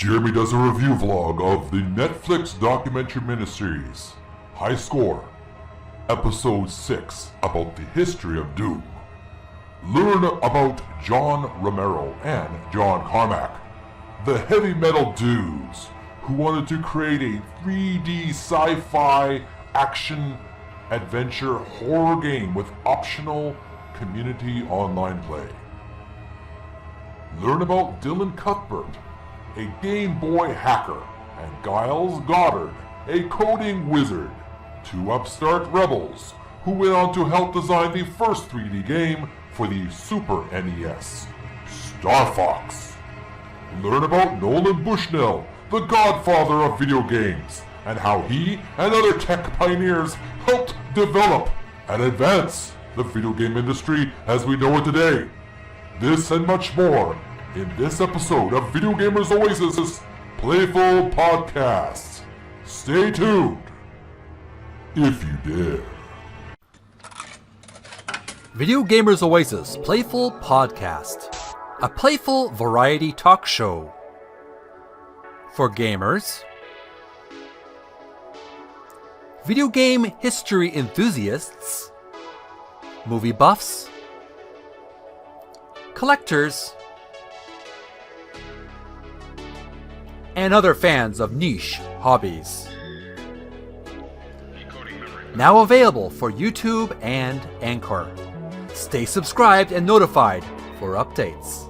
Jeremy does a review vlog of the Netflix documentary miniseries, High Score, Episode 6, about the history of Doom. Learn about John Romero and John Carmack, the heavy metal dudes who wanted to create a 3D sci-fi action adventure horror game with optional community online play. Learn about Dylan Cuthbert, a Game Boy hacker, and Giles Goddard, a coding wizard, two upstart rebels who went on to help design the first 3D game for the Super NES, StarFox. Learn about Nolan Bushnell, the Godfather of video games, and how he and other tech pioneers helped develop and advance the video game industry as we know it today. This and much more in this episode of Video Gamers Oasis' Playful Podcast. Stay tuned, if you dare. Video Gamers Oasis Playful Podcast, a playful variety talk show for gamers, video game history enthusiasts, movie buffs, collectors, and other fans of niche hobbies. Now available for YouTube and Anchor. Stay subscribed and notified for updates.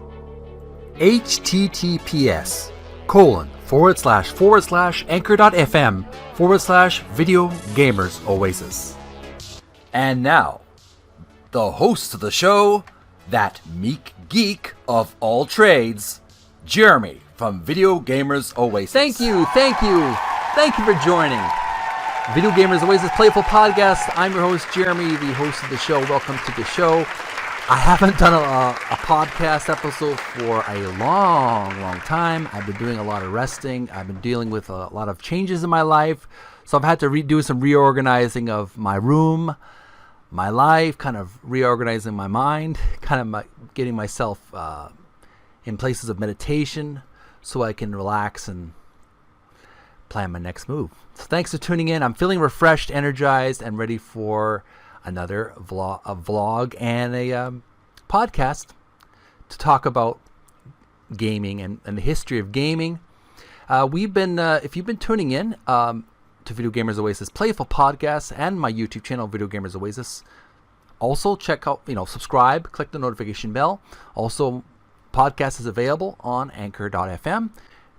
https://anchor.fm/Video Gamers Oasis. And now, the host of the show, that meek geek of all trades, Jeremy from Video Gamers Oasis. Thank you for joining Video Gamers Oasis Playful Podcast. I'm your host, Jeremy, the host of the show. Welcome to the show. I haven't done a podcast episode for a long time. I've been doing a lot of resting. I've been dealing with a lot of changes in my life. So I've had to redo some reorganizing of my room, my life, kind of reorganizing my mind, kind of getting myself in places of meditation so I can relax and plan my next move. So thanks for tuning in. I'm feeling refreshed, energized, and ready for another vlog and a podcast to talk about gaming and the history of gaming. We've been, if you've been tuning in to Video Gamers Oasis Playful Podcast and my YouTube channel, Video Gamers Oasis, also check out, subscribe, click the notification bell. Also, podcast is available on Anchor.fm.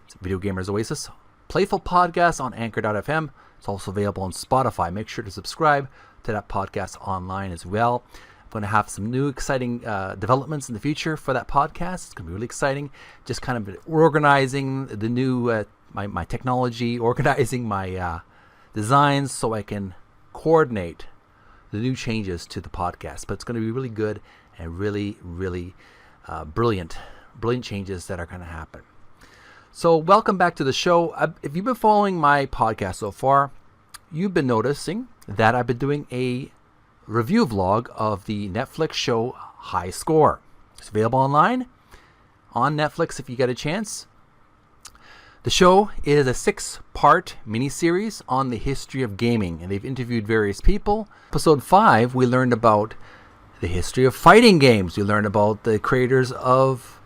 It's Video Gamers Oasis Playful Podcast on Anchor.fm. It's also available on Spotify. Make sure to subscribe to that podcast online as well. I'm going to have some new exciting developments in the future for that podcast. It's going to be really exciting. Just kind of organizing the new my technology, organizing my designs so I can coordinate the new changes to the podcast. But it's going to be really good and really brilliant changes that are going to happen. So welcome back to the show. If you've been following my podcast so far, you've been noticing that I've been doing a review vlog of the Netflix show High Score. It's available online on Netflix if you get a chance. The show is a 6-part miniseries on the history of gaming, and they've interviewed various people. Episode 5, we learned about the history of fighting games. We learned about the creators of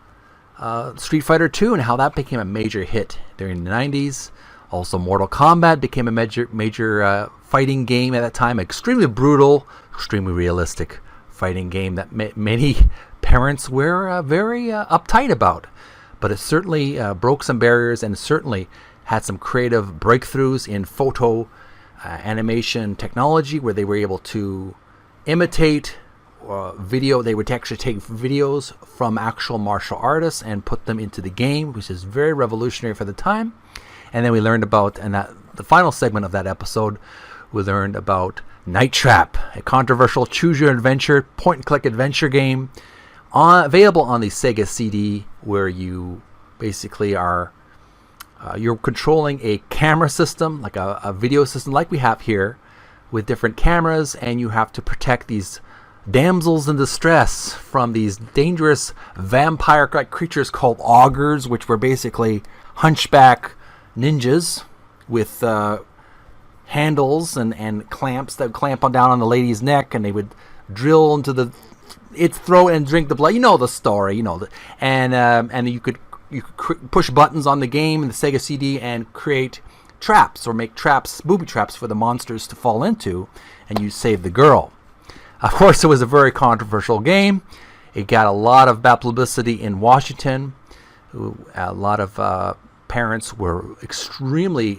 Street Fighter 2 and how that became a major hit during the 90s. Also, Mortal Kombat became a major fighting game at that time. Extremely brutal, extremely realistic fighting game that many parents were very uptight about. But it certainly broke some barriers and certainly had some creative breakthroughs in photo animation technology, where they were able to imitate video. They would actually take videos from actual martial artists and put them into the game, which is very revolutionary for the time. And then we learned about, and that the final segment of that episode, we learned about Night Trap, a controversial choose-your-adventure point-and-click adventure game available on the Sega CD, where you basically are you're controlling a camera system, like a video system like we have here, with different cameras, and you have to protect these damsels in distress from these dangerous vampire-like creatures called augurs, which were basically hunchback ninjas with handles and clamps that would clamp on down on the lady's neck, and they would drill into its throat and drink the blood. You know the story, and you could push buttons on the game in the Sega CD and create traps or make traps, booby traps for the monsters to fall into, and you save the girl. Of course, it was a very controversial game. It got a lot of bad publicity in Washington. A lot of parents were extremely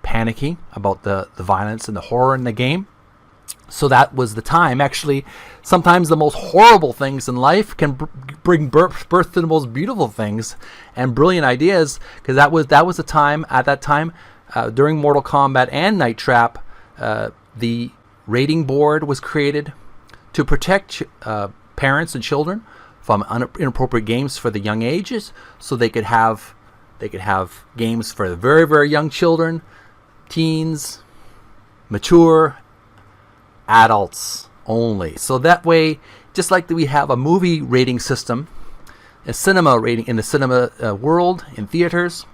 panicking about the violence and the horror in the game. So that was the time. Actually, sometimes the most horrible things in life can bring birth to the most beautiful things and brilliant ideas, because that was the time. At that time, during Mortal Kombat and Night Trap, the rating board was created to protect parents and children from inappropriate games for the young ages, so they could have games for the very, very young children, teens, mature adults only. So that way, just like we have a movie rating system, a cinema rating in the cinema world, in theaters,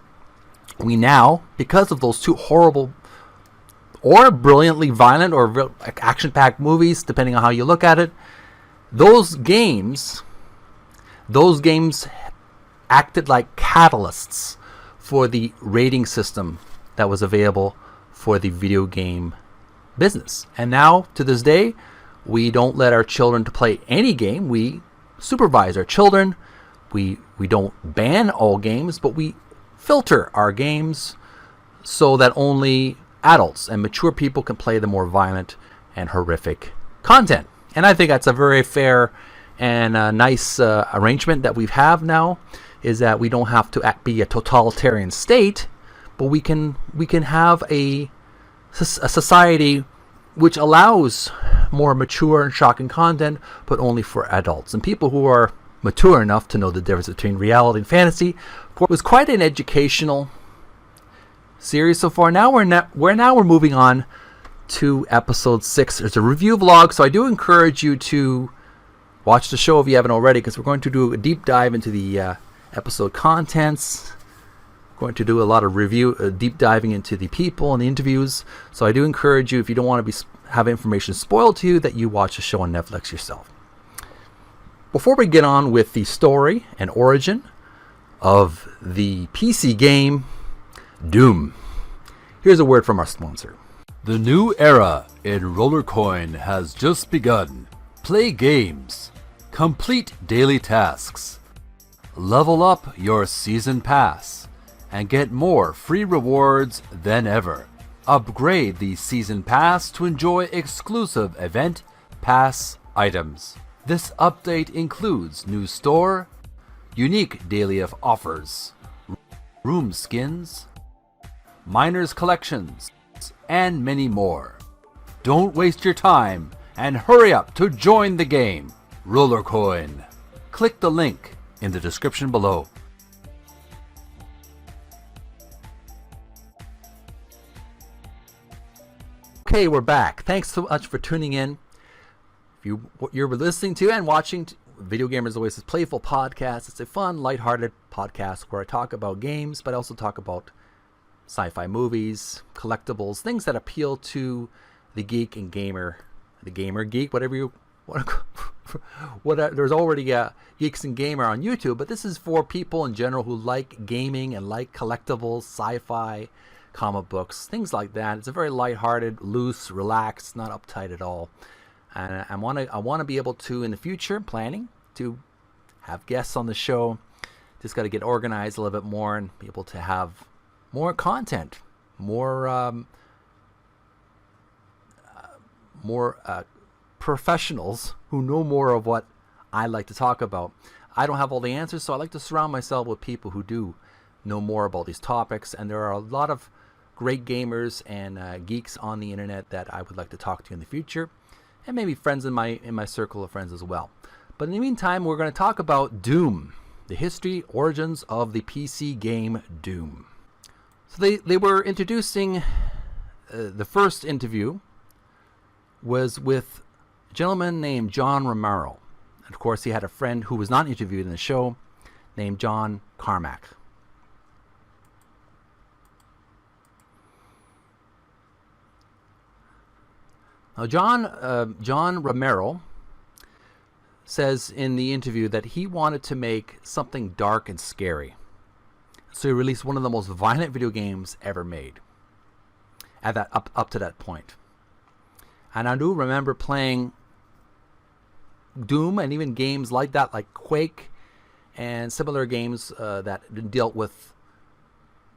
we now, because of those two horrible or brilliantly violent or action-packed movies, depending on how you look at it, those games acted like catalysts for the rating system that was available for the video game business. And now, to this day, we don't let our children to play any game. We supervise our children. We don't ban all games, but we filter our games so that only adults and mature people can play the more violent and horrific content. And I think that's a very fair and nice arrangement that we have now, is that we don't have to be a totalitarian state, but we can have a society which allows more mature and shocking content, but only for adults and people who are mature enough to know the difference between reality and fantasy. It was quite an educational series so far. Now we're moving on to episode 6. There's a review vlog, so I do encourage you to watch the show if you haven't already, because we're going to do a deep dive into the episode contents. Going to do a lot of deep diving into the people and the interviews. So I do encourage you, if you don't want to have information spoiled to you, that you watch the show on Netflix yourself. Before we get on with the story and origin of the PC game Doom, here's a word from our sponsor. The new era in RollerCoin has just begun. Play games, complete daily tasks, level up your season pass, and get more free rewards than ever. Upgrade the season pass to enjoy exclusive event pass items. This update includes new store, unique daily offers, room skins, miners collections, and many more. Don't waste your time and hurry up to join the game. RollerCoin. Click the link in the description below. Okay, we're back. Thanks so much for tuning in. If you're listening to and watching Video Gamers Oasis Playful Podcast, it's a fun, lighthearted podcast where I talk about games, but I also talk about sci-fi movies, collectibles, things that appeal to the geek and gamer, the gamer geek, whatever you want to. There's already geeks and gamer on YouTube, but this is for people in general who like gaming and like collectibles, sci-fi, comic books, things like that. It's a very lighthearted, loose, relaxed, not uptight at all. And I want to be able to, in the future, planning to have guests on the show. Just got to get organized a little bit more and be able to have more content, more professionals who know more of what I like to talk about. I don't have all the answers, so I like to surround myself with people who do know more about these topics. And there are a lot of great gamers and geeks on the internet that I would like to talk to in the future, and maybe friends in my circle of friends as well. But in the meantime, we're going to talk about Doom, the history, origins of the PC game Doom. So they were introducing, the first interview was with a gentleman named John Romero. And of course, he had a friend who was not interviewed in the show named John Carmack. Now, John Romero says in the interview that he wanted to make something dark and scary. So he released one of the most violent video games ever made at that up to that point. And I do remember playing Doom and even games like that, like Quake and similar games that dealt with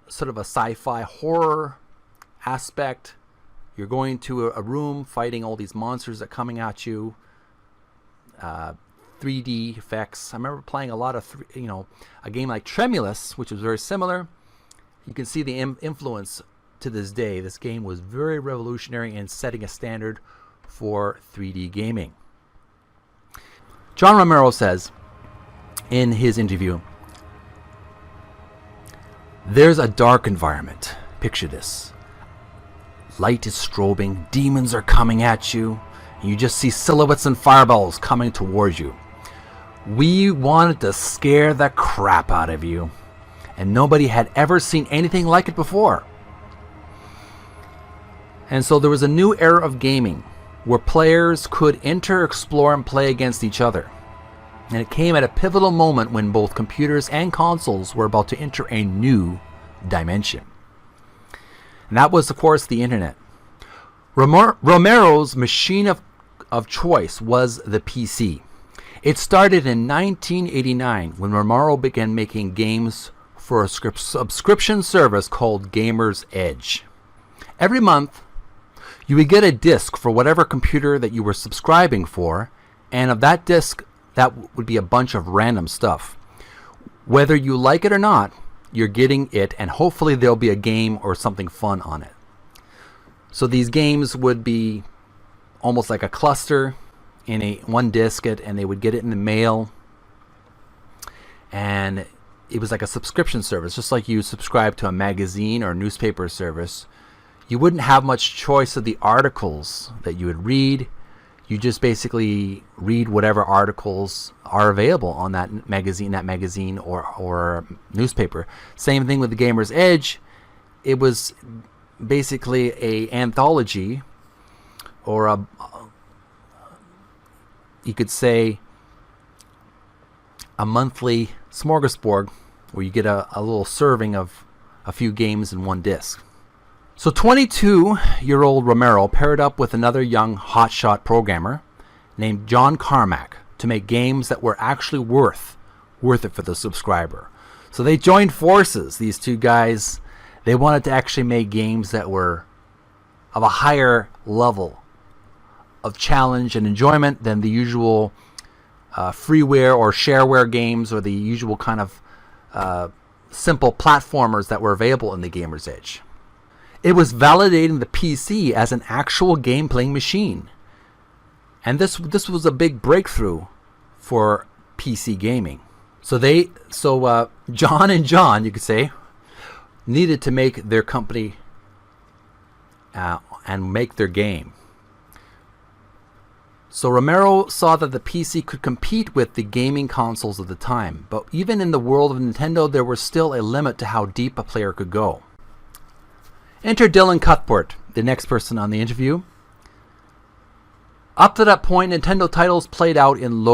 sort of a sci-fi horror aspect. You're going to a room fighting all these monsters that are coming at you. 3D effects. I remember playing a lot of, a game like Tremulous, which was very similar. You can see the influence to this day. This game was very revolutionary in setting a standard for 3D gaming. John Romero says in his interview, "There's a dark environment. Picture this. Light is strobing, demons are coming at you, and you just see silhouettes and fireballs coming towards you. We wanted to scare the crap out of you, and nobody had ever seen anything like it before." And so there was a new era of gaming where players could enter, explore, and play against each other. And it came at a pivotal moment when both computers and consoles were about to enter a new dimension. And that was, of course, the internet. Romero's machine of choice was the PC. It started in 1989 when Romero began making games for a subscription service called Gamer's Edge. Every month, you would get a disc for whatever computer that you were subscribing for, and of that disc, that would be a bunch of random stuff. Whether you like it or not, you're getting it, and hopefully there'll be a game or something fun on it. So these games would be almost like a cluster in one disc, and they would get it in the mail. And it was like a subscription service, just like you subscribe to a magazine or newspaper service. You wouldn't have much choice of the articles that you would read. You just basically read whatever articles are available on that magazine or newspaper. Same thing with the Gamer's Edge. It was basically a anthology, or you could say a monthly smorgasbord where you get a little serving of a few games in one disc. So 22-year-old Romero paired up with another young hotshot programmer named John Carmack to make games that were actually worth it for the subscriber. So they joined forces, these two guys. They wanted to actually make games that were of a higher level of challenge and enjoyment than the usual freeware or shareware games or the usual kind of simple platformers that were available in the Gamer's Edge. It was validating the PC as an actual game-playing machine. And this was a big breakthrough for PC gaming. So John and John, you could say, needed to make their company and make their game. So Romero saw that the PC could compete with the gaming consoles of the time, but even in the world of Nintendo, there was still a limit to how deep a player could go. Enter Dylan Cuthbert, the next person on the interview. Up to that point, Nintendo titles played out in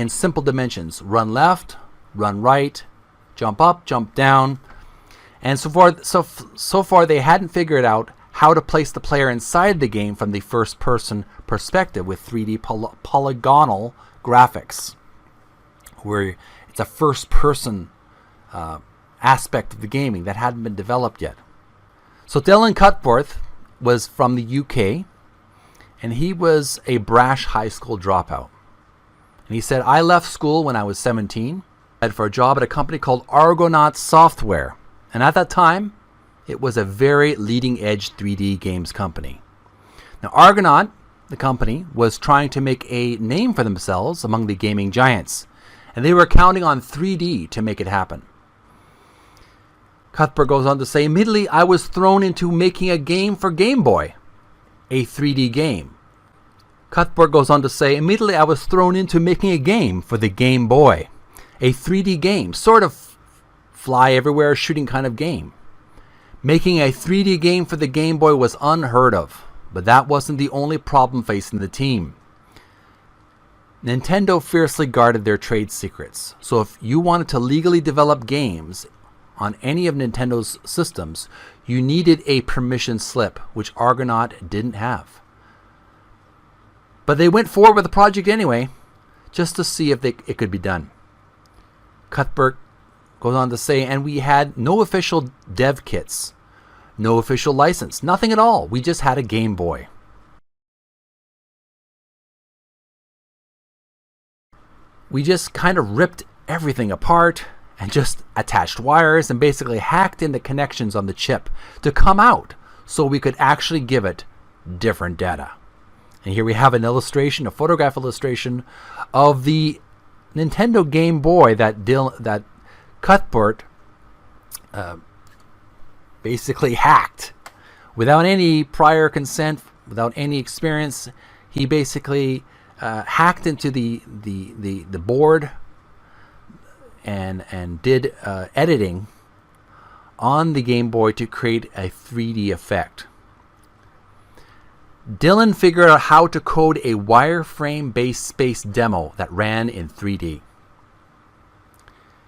simple dimensions: run left, run right, jump up, jump down, and so far they hadn't figured out how to place the player inside the game from the first-person perspective with 3D polygonal graphics, where it's a first-person aspect of the gaming that hadn't been developed yet. So Dylan Cuthbert was from the UK, and he was a brash high school dropout. And he said, "I left school when I was 17, headed for a job at a company called Argonaut Software. And at that time, it was a very leading-edge 3D games company." Now, Argonaut, the company, was trying to make a name for themselves among the gaming giants, and they were counting on 3D to make it happen. Cuthbert goes on to say, "Immediately, I was thrown into making a game for Game Boy, a 3D game." Cuthbert goes on to say, "Immediately, I was thrown into making a game for the Game Boy, a 3D game, sort of fly everywhere shooting kind of game. Making a 3D game for the Game Boy was unheard of, But that wasn't the only problem facing the team. Nintendo fiercely guarded their trade secrets. So if you wanted to legally develop games on any of Nintendo's systems, you needed a permission slip, which Argonaut didn't have. But they went forward with the project anyway, just to see if it could be done. Cuthbert goes on to say, and we had no official dev kits, no official license, nothing at all. We just had a Game Boy. We just kind of ripped everything apart and just attached wires and basically hacked in the connections on the chip to come out so we could actually give it different data. And here we have an illustration, a photograph illustration of the Nintendo Game Boy that Cuthbert basically hacked without any prior consent, without any experience. He basically hacked into the board and did editing on the Game Boy to create a 3D effect. Dylan figured out how to code a wireframe-based space demo that ran in 3D.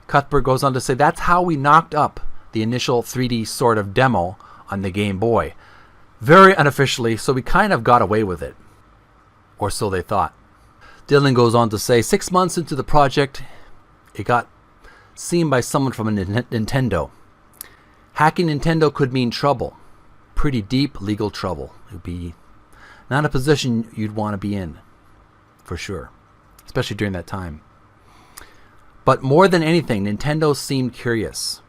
Cuthbert goes on to say, that's how we knocked up the initial 3D sort of demo on the Game Boy. Very unofficially, so we kind of got away with it. Or so they thought. Dylan goes on to say, 6 months into the project, it got seen by someone from Nintendo. Hacking Nintendo could mean trouble. Pretty deep legal trouble. It would be not a position you'd want to be in, for sure, especially during that time. But more than anything, Nintendo seemed curious.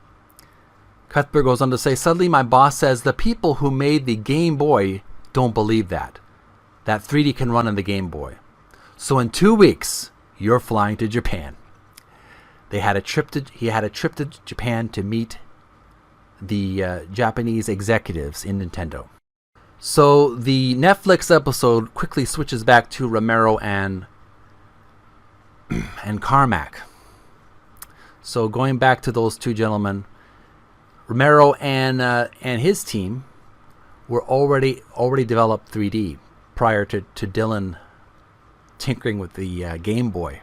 Cuthbert goes on to say, suddenly my boss says the people who made the Game Boy don't believe that 3D can run on the Game Boy. So in 2 weeks, you're flying to Japan. He had a trip to Japan to meet the Japanese executives in Nintendo. So the Netflix episode quickly switches back to Romero and Carmack. So going back to those two gentlemen, Romero and his team were already developed 3D prior to Dylan tinkering with the Game Boy.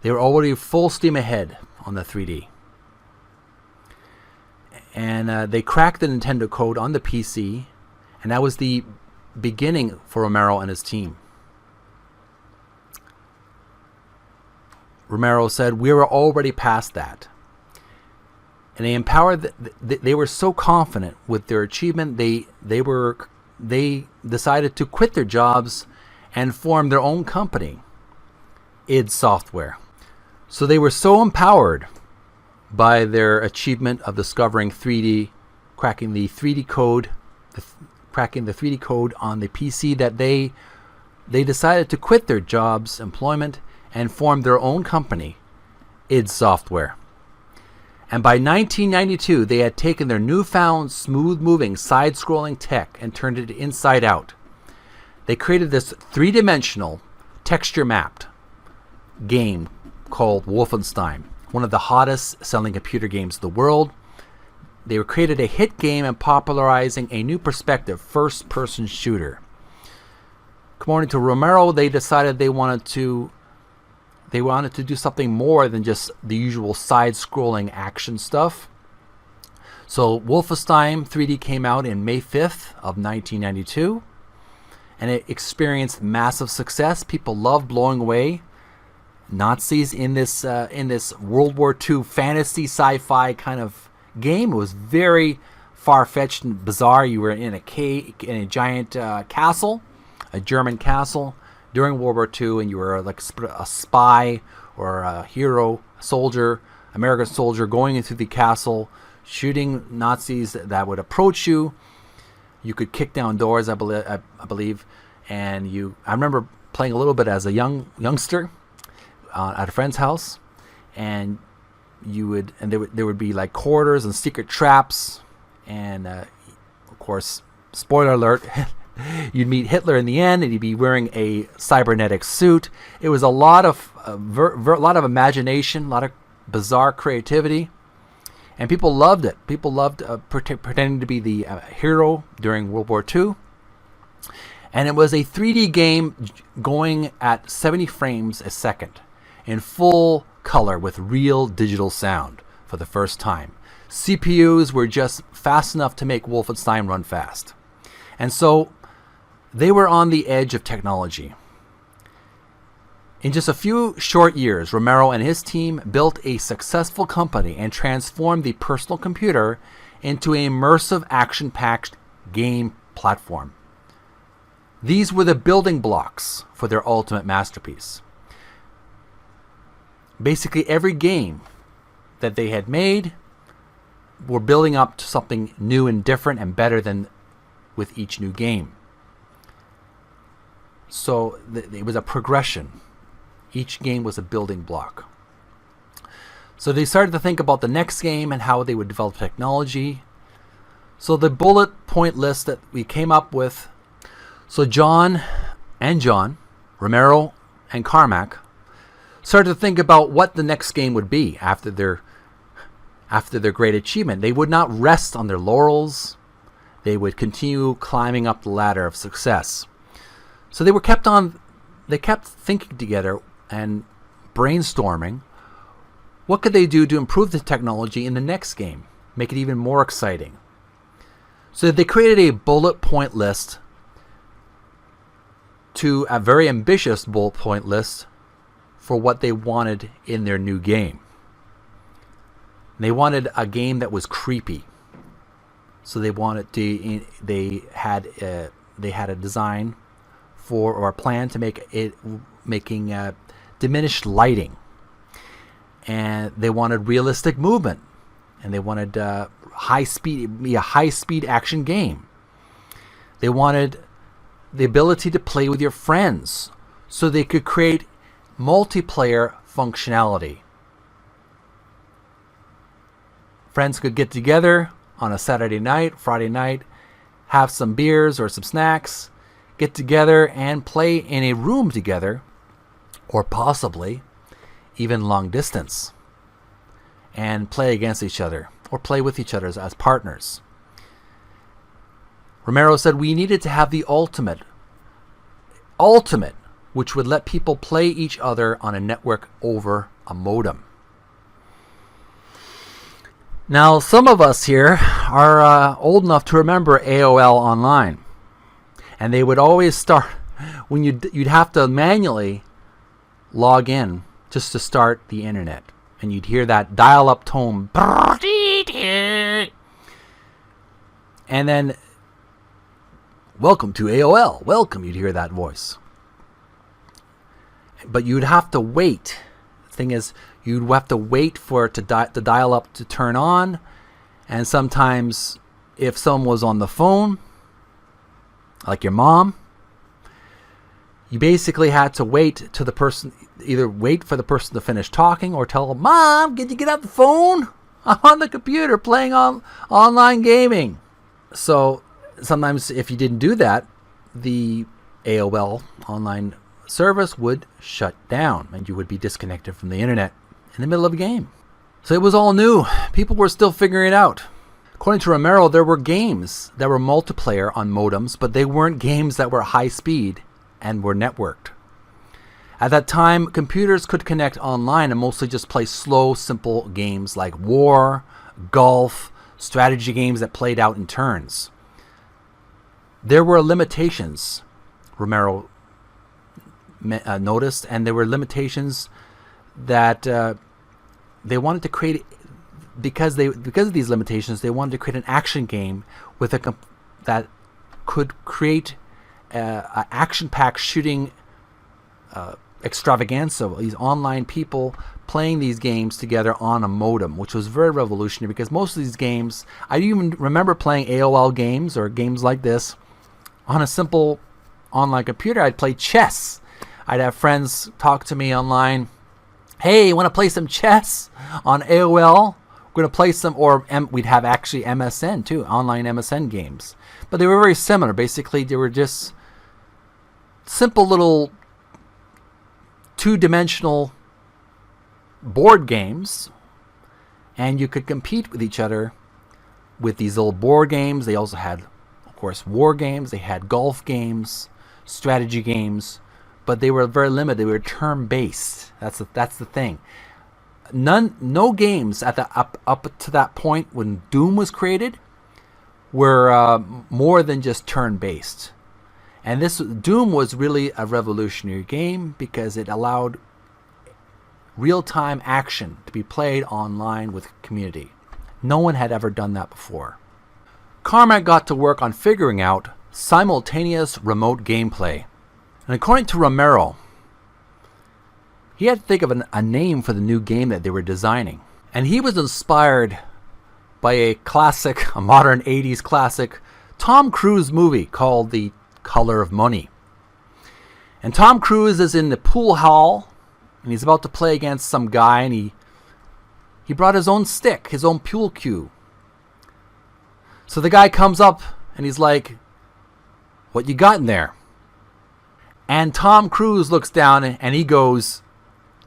They were already full steam ahead on the 3D. And they cracked the Nintendo code on the PC, and that was the beginning for Romero and his team. Romero said, we were already past that. And they empowered, they were so confident with their achievement, they decided to quit their jobs and form their own company, id Software. So they were so empowered by their achievement of discovering 3D, cracking the 3D code, cracking the 3D code on the PC, that they decided to quit their jobs, employment, and form their own company, id Software. And by 1992, they had taken their newfound smooth-moving, side-scrolling tech and turned it inside out. They created this three-dimensional, texture-mapped game called Wolfenstein, one of the hottest selling computer games in the world. They created a hit game and popularizing a new perspective first-person shooter. According to Romero, they decided they wanted to do something more than just the usual side-scrolling action stuff. So Wolfenstein 3D came out in May 5th of 1992, and it experienced massive success. People loved blowing away Nazis in this World War II fantasy sci-fi kind of game. It was very far-fetched and bizarre. You were in a giant castle, a German castle during World War II, and you were like a spy or a hero, a soldier, American soldier, going into the castle, shooting Nazis that would approach you. You could kick down doors, I believe, and I remember playing a little bit as a youngster at a friend's house, and there would be like corridors and secret traps, and of course, spoiler alert. You'd meet Hitler in the end, and he'd be wearing a cybernetic suit. It was a lot of imagination, a lot of bizarre creativity, and people loved it. People loved pretending to be the hero during World War II. And it was a 3D game going at 70 frames a second in full color with real digital sound for the first time. CPUs were just fast enough to make Wolfenstein run fast. And so they were on the edge of technology. In just a few short years, Romero and his team built a successful company and transformed the personal computer into an immersive, action-packed game platform. These were the building blocks for their ultimate masterpiece. Basically, every game that they had made were building up to something new and different and better than with each new game. So it was a progression. Each game was a building block. So they started to think about the next game and how they would develop technology. So the bullet point list that we came up with. So John, Romero and Carmack started to think about what the next game would be after their great achievement. They would not rest on their laurels. They would continue climbing up the ladder of success. So they kept thinking together and brainstorming what could they do to improve the technology in the next game, make it even more exciting. So they created a bullet point list, to a very ambitious bullet point list for what they wanted in their new game. They wanted a game that was creepy. So they had a design for, or a plan to making diminished lighting, and they wanted realistic movement, and they wanted a high speed action game. They wanted the ability to play with your friends, so they could create multiplayer functionality. Friends could get together on a Saturday night, Friday night, have some beers or some snacks, get together and play in a room together, or possibly even long distance, and play against each other or play with each other as partners. Romero said we needed to have the ultimate, which would let people play each other on a network over a modem. Now, some of us here are old enough to remember AOL Online. And they would always start when you'd have to manually log in just to start the internet. And you'd hear that dial-up tone. And then, welcome to AOL. Welcome, you'd hear that voice. But you'd have to wait. The thing is, you'd have to wait for it the dial-up to turn on. And sometimes, if someone was on the phone, like your mom, you basically had to wait to the person, either wait for the person to finish talking or tell them, Mom, can you get out the phone? I'm on the computer playing online gaming. So sometimes if you didn't do that, the AOL online service would shut down and you would be disconnected from the internet in the middle of a game. So it was all new. People were still figuring it out. According to Romero, there were games that were multiplayer on modems, but they weren't games that were high speed and were networked. At that time, computers could connect online and mostly just play slow, simple games like war, golf, strategy games that played out in turns. There were limitations, Romero noticed, and there were limitations that they wanted to create. Because of these limitations, they wanted to create an action game with that could create an action-packed shooting extravaganza. These online people playing these games together on a modem, which was very revolutionary because most of these games, I even remember playing AOL games or games like this on a simple online computer. I'd play chess. I'd have friends talk to me online. Hey, you want to play some chess on AOL? We're going to play some, or we'd have actually MSN too, online MSN games. But they were very similar. Basically, they were just simple little two-dimensional board games, and you could compete with each other with these little board games. They also had course, war games. They had golf games, strategy games, but they were very limited. They were turn-based. That's the thing. No games at the up to that point when Doom was created were more than just turn-based. And this Doom was really a revolutionary game because it allowed real-time action to be played online with community. No one had ever done that before. Carmack got to work on figuring out simultaneous remote gameplay. And according to Romero, he had to think of a name for the new game that they were designing. And he was inspired by a modern 80s classic Tom Cruise movie called The Color of Money. And Tom Cruise is in the pool hall, and he's about to play against some guy, and he brought his own stick, his own pool cue. So the guy comes up, and he's like, "What you got in there?" And Tom Cruise looks down, and he goes,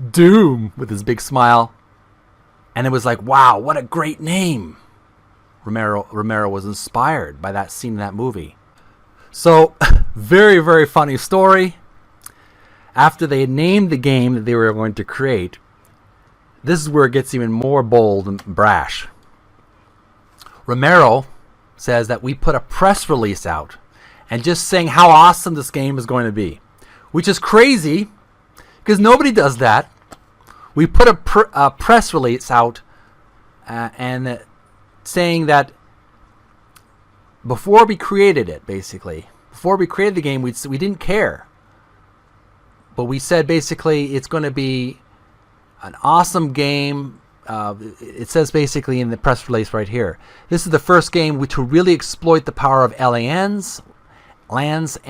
"Doom," with his big smile. And it was like, wow, what a great name. Romero was inspired by that scene in that movie. So, very, very funny story. After they named the game that they were going to create, this is where it gets even more bold and brash. Romero says that we put a press release out and just saying how awesome this game is going to be, which is crazy because nobody does that. We put a press release out and saying that before we created it, basically, before we created the game, we didn't care. But we said basically it's going to be an awesome game. It says basically in the press release right here, this is the first game to really exploit the power of LANs and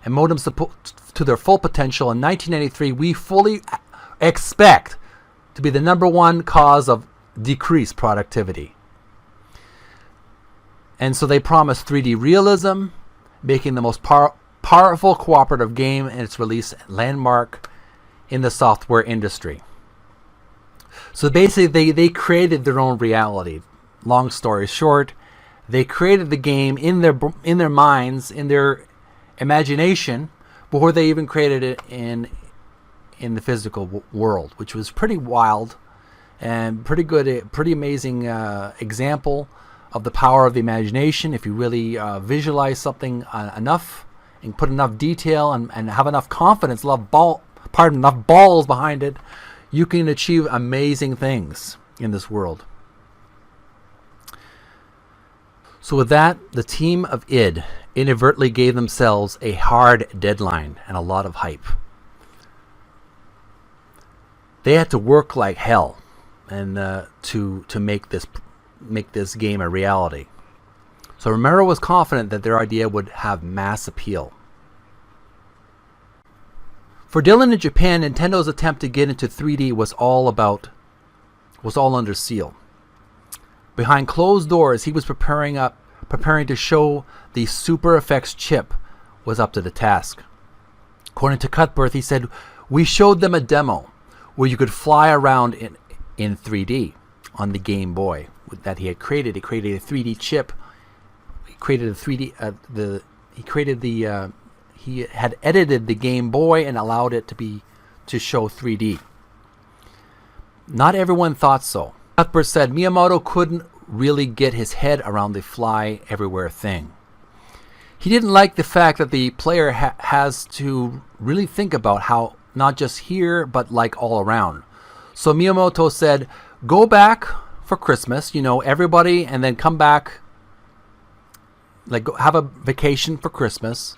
modems to their full potential. In 1993, we fully expect to be the #1 cause of decreased productivity. And so they promised 3D realism, making the most powerful cooperative game in its release landmark in the software industry. So basically they created their own reality. Long story short, they created the game in their minds, in their imagination, before they even created it in the physical world, which was pretty wild and pretty amazing example of the power of the imagination. If you really visualize something enough and put enough detail and have enough confidence, enough balls behind it, you can achieve amazing things in this world. So with that, the team of id inadvertently gave themselves a hard deadline and a lot of hype. They had to work like hell and to make this game a reality. So Romero was confident that their idea would have mass appeal. For Dylan in Japan, Nintendo's attempt to get into 3D was all under seal. Behind closed doors, he was preparing to show the Super Effects chip was up to the task. According to Cuthbert, he said, "We showed them a demo where you could fly around in 3D on the Game Boy that he had created. He created a 3D chip. He had edited the Game Boy and allowed it to show 3D. Not everyone thought so. Cuthbert said Miyamoto couldn't really get his head around the fly everywhere thing. He didn't like the fact that the player has to really think about how not just here, but like all around. So Miyamoto said, go back for Christmas, everybody, and then come back, like have a vacation for Christmas,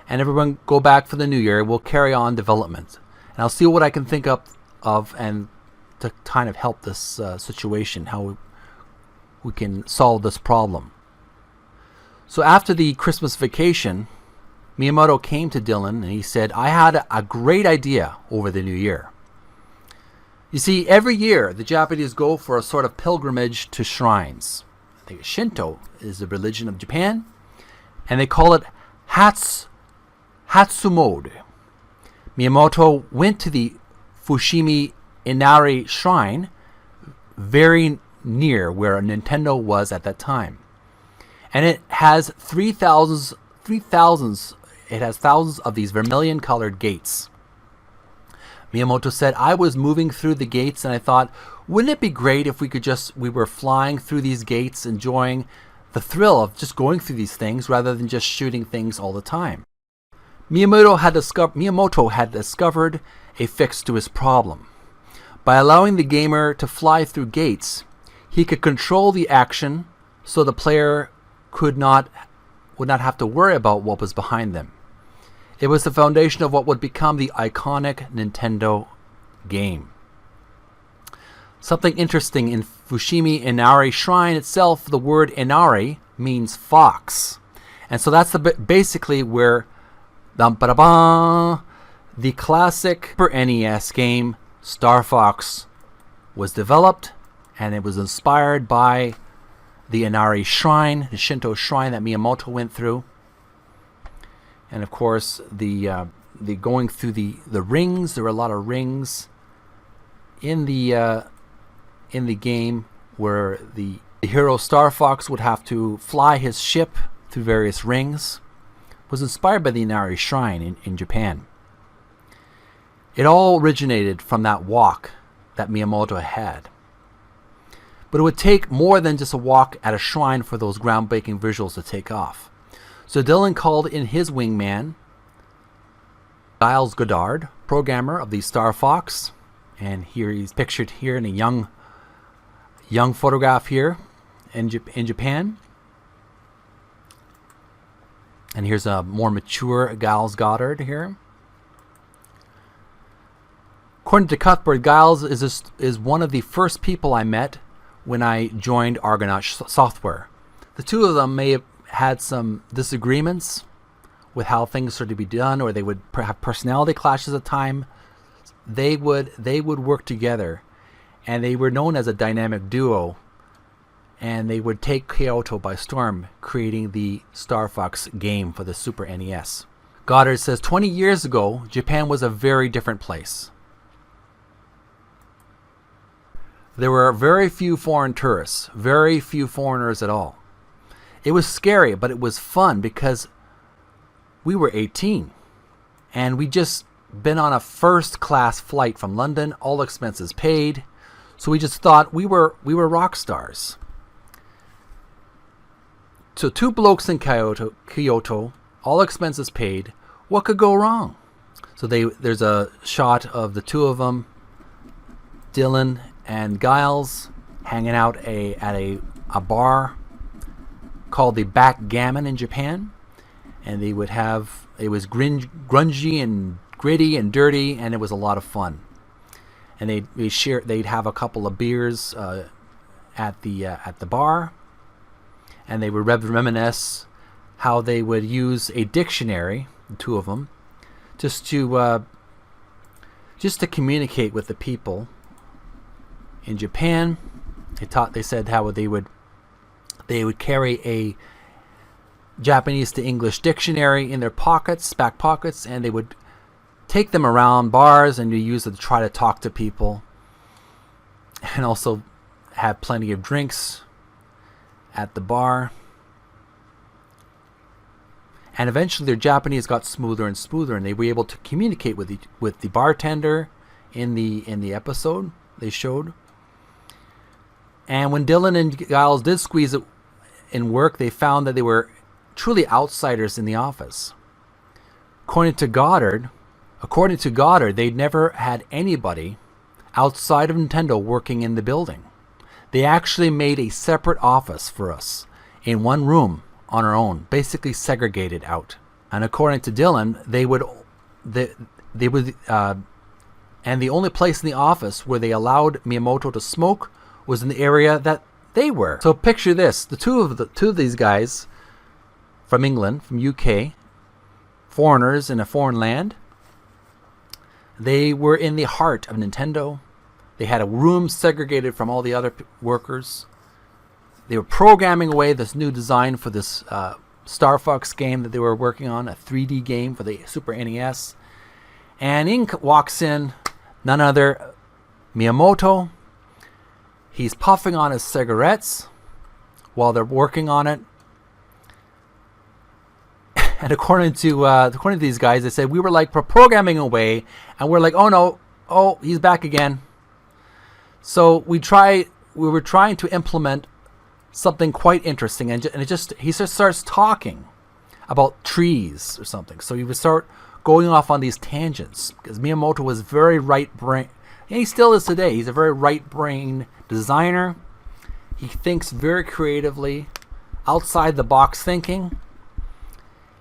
and everyone go back for the New Year. We'll carry on development. And I'll see what I can think of and to kind of help this situation, how we can solve this problem. So after the Christmas vacation, Miyamoto came to Dylan and he said, I had a great idea over the New Year. You see, every year the Japanese go for a sort of pilgrimage to shrines. I think Shinto is the religion of Japan, and they call it Hatsumode. Miyamoto went to the Fushimi Inari Shrine, very near where Nintendo was at that time. And it has 3,000. It has thousands of these vermilion colored gates. Miyamoto said, I was moving through the gates and I thought, wouldn't it be great if we were flying through these gates, enjoying the thrill of just going through these things rather than just shooting things all the time. Miyamoto had discovered a fix to his problem. By allowing the gamer to fly through gates, he could control the action so the player would not have to worry about what was behind them. It was the foundation of what would become the iconic Nintendo game. Something interesting, in Fushimi Inari Shrine itself, the word Inari means fox. And so that's basically where the classic Super NES game StarFox was developed, and it was inspired by the Inari Shrine, the Shinto shrine that Miyamoto went through. And of course, the going through the rings. There were a lot of rings in the game where the hero StarFox would have to fly his ship through various rings. It was inspired by the Inari Shrine in Japan. It all originated from that walk that Miyamoto had. But it would take more than just a walk at a shrine for those groundbreaking visuals to take off. So Dylan called in his wingman, Giles Goddard, programmer of the StarFox, and here he's pictured here in a young photograph here in Japan. And here's a more mature Giles Goddard here. According to Cuthbert, Giles is one of the first people I met when I joined Argonaut Software. The two of them may have had some disagreements with how things are to be done, or they would have personality clashes at time. They would work together, and they were known as a dynamic duo, and they would take Kyoto by storm, creating the StarFox game for the Super NES. Goddard says 20 years ago, Japan was a very different place. There were very few foreign tourists, very few foreigners at all. It was scary, but it was fun because we were 18 and we just been on a first-class flight from London, all expenses paid. So we just thought we were rock stars. So two blokes in Kyoto, all expenses paid. What could go wrong? So there's a shot of the two of them, Dylan and Giles, hanging out at a bar called the Backgammon in Japan, and they would have, it was grungy and gritty and dirty, and it was a lot of fun. And they'd have a couple of beers at the bar, and they would reminisce how they would use a dictionary, the two of them, just to communicate with the people in Japan. They said how they would carry a Japanese to English dictionary in their back pockets, and they would take them around bars and use it to try to talk to people, and also have plenty of drinks at the bar. And eventually their Japanese got smoother and smoother, and they were able to communicate with the bartender in the episode they showed. And when Dylan and Giles did squeeze it in work, they found that they were truly outsiders in the office. According to Goddard, they'd never had anybody outside of Nintendo working in the building. They actually made a separate office for us in one room on our own, basically segregated out. And according to Dylan, and the only place in the office where they allowed Miyamoto to smoke was in the area that they were. So picture this: the two of these guys from England, from UK, foreigners in a foreign land. They were in the heart of Nintendo. They had a room segregated from all the other workers. They were programming away this new design for this StarFox game that they were working on, a 3D game for the Super NES. And in walks in none other Miyamoto. He's puffing on his cigarettes while they're working on it. And according to these guys, they said we were like programming away, and we're like, oh no, oh, he's back again. So we were trying to implement something quite interesting, and he just starts talking about trees or something. So he would start going off on these tangents, because Miyamoto was very right brain, and he still is today. He's a very right brain designer. He thinks very creatively, outside the box thinking.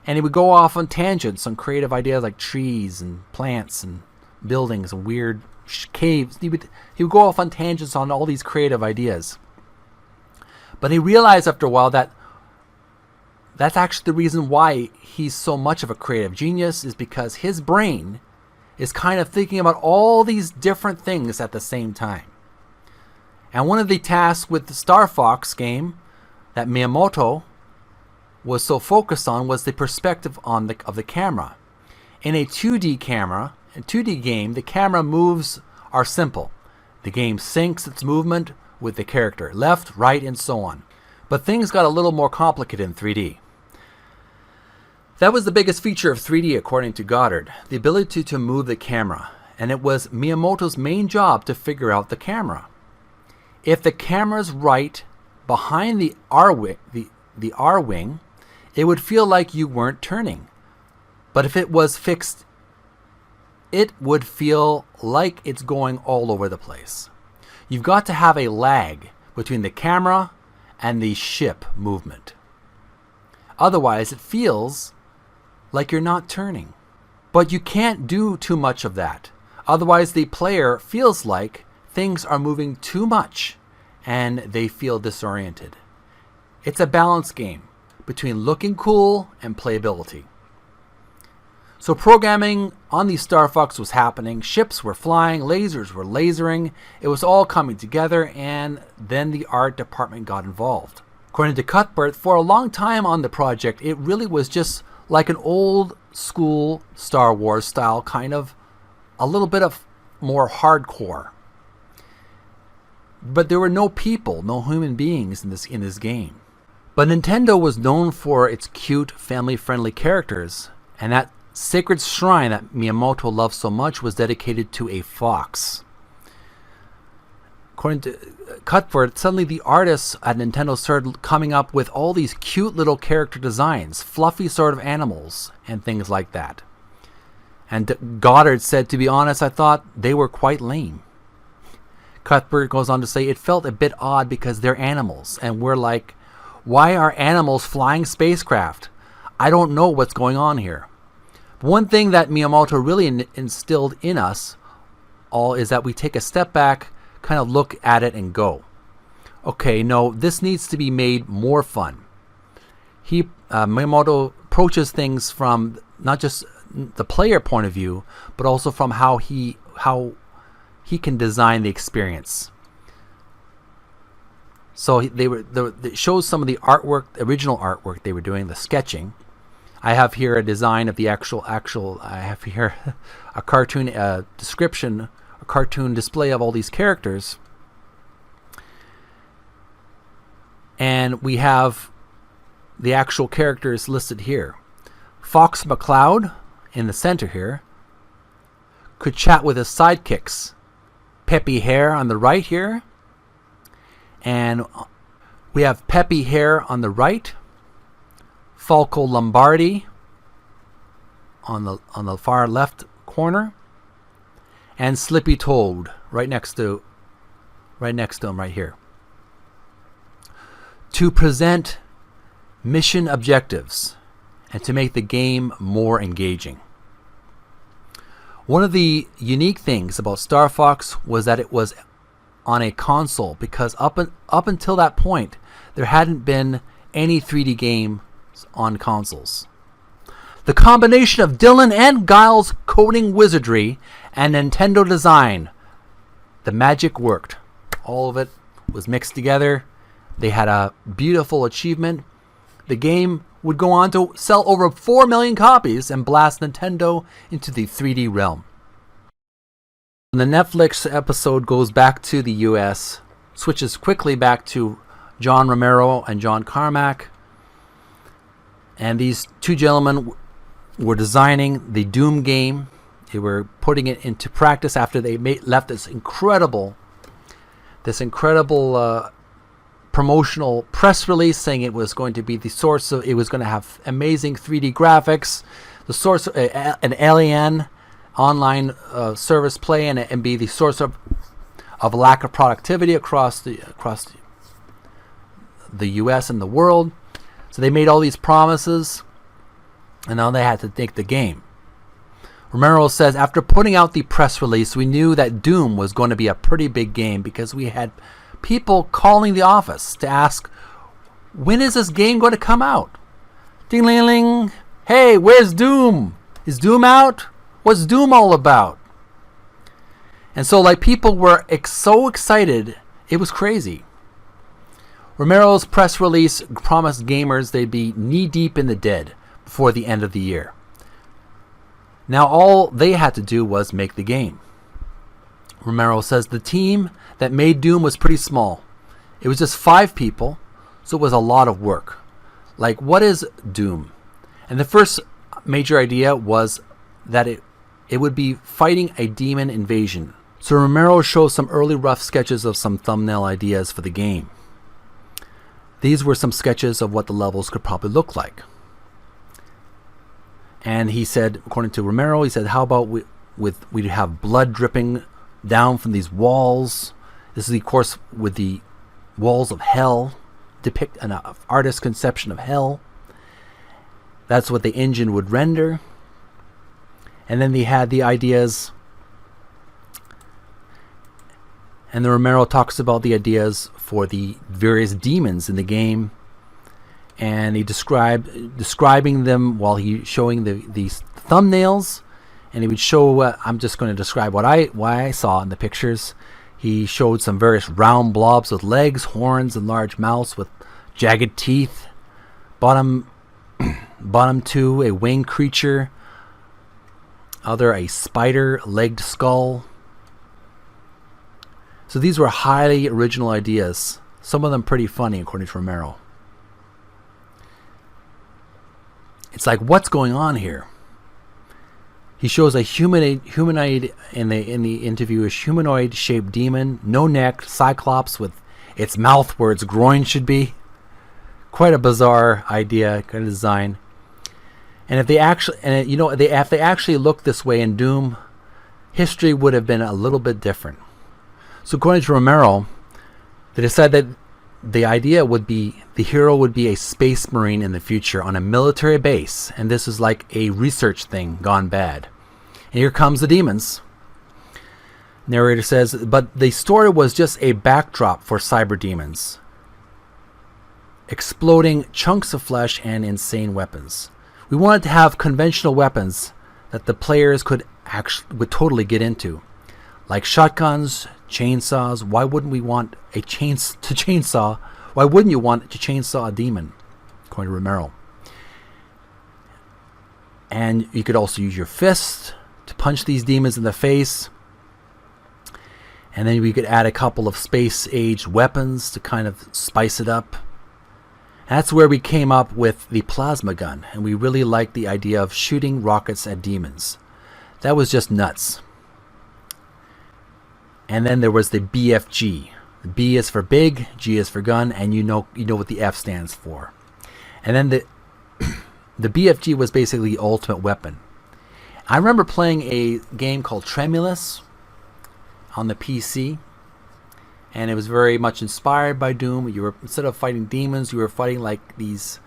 And he would go off on tangents on creative ideas like trees and plants and buildings and weird caves. He would go off on tangents on all these creative ideas. But he realized after a while that that's actually the reason why he's so much of a creative genius, is because his brain is kind of thinking about all these different things at the same time. And one of the tasks with the StarFox game that Miyamoto was so focused on was the perspective of the camera. In a 2D game, the camera moves are simple. The game syncs its movement with the character, left, right, and so on. But things got a little more complicated in 3D. That was the biggest feature of 3D according to Goddard, the ability to move the camera, and it was Miyamoto's main job to figure out the camera. If the camera's right behind the R-wing, it would feel like you weren't turning. But if it was fixed, it would feel like it's going all over the place. You've got to have a lag between the camera and the ship movement. Otherwise, it feels like you're not turning. But you can't do too much of that. Otherwise, the player feels like things are moving too much and they feel disoriented. It's a balance game between looking cool and playability. So programming on the StarFox was happening, ships were flying, lasers were lasering, it was all coming together, and then the art department got involved. According to Cuthbert, for a long time on the project, it really was just like an old school Star Wars style, kind of a little bit of more hardcore. But there were no people, no human beings in this game. But Nintendo was known for its cute, family-friendly characters, and that sacred shrine that Miyamoto loved so much was dedicated to a fox. According to Cuthbert, suddenly the artists at Nintendo started coming up with all these cute little character designs, fluffy sort of animals, and things like that. And Goddard said, to be honest, I thought they were quite lame. Cuthbert goes on to say, it felt a bit odd because they're animals, and we're like, why are animals flying spacecraft? I don't know what's going on here. But one thing that Miyamoto really instilled in us all is that we take a step back, kind of look at it and go, okay, no, this needs to be made more fun. Miyamoto approaches things from not just the player point of view, but also from how he can design the experience. So it shows some of the artwork, original artwork they were doing, the sketching. I have here a design of the actual. I have here a cartoon description, a cartoon display of all these characters, and we have the actual characters listed here. Fox McCloud in the center here could chat with his sidekicks. Peppy Hare on the right here. And we have Peppy Hare on the right, Falco Lombardi on the far left corner, and Slippy Toad right next to him right here. To present mission objectives and to make the game more engaging. One of the unique things about StarFox was that it was on a console, because up until that point there hadn't been any 3D games on consoles. The combination of Dylan and Giles' coding wizardry and Nintendo design, the magic worked. All of it was mixed together. They had a beautiful achievement. The game would go on to sell over 4 million copies and blast Nintendo into the 3D realm. The Netflix episode goes back to the US, switches quickly back to John Romero and John Carmack. And these two gentlemen were designing the Doom game. They were putting it into practice after they left this incredible promotional press release saying it was going to be the source of, it was going to have amazing 3D graphics, the source of an alien online service play, and be the source of a lack of productivity across the U.S. and the world. So they made all these promises, and now they had to make the game. Romero says, after putting out the press release, we knew that Doom was going to be a pretty big game because we had people calling the office to ask, when is this game going to come out? Ding-ling-ling. Hey, where's Doom? Is Doom out? What's Doom all about? And so, like, people were so excited, it was crazy. Romero's press release promised gamers they'd be knee-deep in the dead before the end of the year. Now all they had to do was make the game. Romero says the team that made Doom was pretty small. It was just 5 people, so it was a lot of work. Like, what is Doom? And the first major idea was that it would be fighting a demon invasion. So Romero shows some early rough sketches of some thumbnail ideas for the game. These were some sketches of what the levels could probably look like. And he said, according to Romero, he said, how about we'd have blood dripping down from these walls. This is, of course, with the walls of hell, depict an artist's conception of hell. That's what the engine would render. And then they had the ideas, and the Romero talks about the ideas for the various demons in the game, and he describing them while he showing these thumbnails, and he would show. I'm just going to describe what I saw in the pictures. He showed some various round blobs with legs, horns, and large mouths with jagged teeth. Bottom 2, a winged creature. Other, a spider-legged skull. So these were highly original ideas. Some of them pretty funny, according to Romero. It's like, what's going on here? He shows a humanoid in the interview, a humanoid-shaped demon, no neck, cyclops with its mouth where its groin should be. Quite a bizarre idea, kind of design. And if they actually looked this way in Doom, history would have been a little bit different. So according to Romero, they decided that the idea would be the hero would be a space marine in the future on a military base, and this is like a research thing gone bad. And here comes the demons. Narrator says, but the story was just a backdrop for cyber demons. Exploding chunks of flesh and insane weapons. We wanted to have conventional weapons that the players would totally get into. Like shotguns, chainsaws. Why wouldn't we want a chainsaw? Why wouldn't you want to chainsaw a demon? According to Romero. And you could also use your fist to punch these demons in the face. And then we could add a couple of space-age weapons to kind of spice it up. That's where we came up with the plasma gun, and we really liked the idea of shooting rockets at demons. That was just nuts. And then there was the BFG. The B is for big, G is for gun, and you know what the F stands for. And then the BFG was basically the ultimate weapon. I remember playing a game called Tremulous on the PC, and it was very much inspired by Doom. You were, instead of fighting demons, you were fighting like these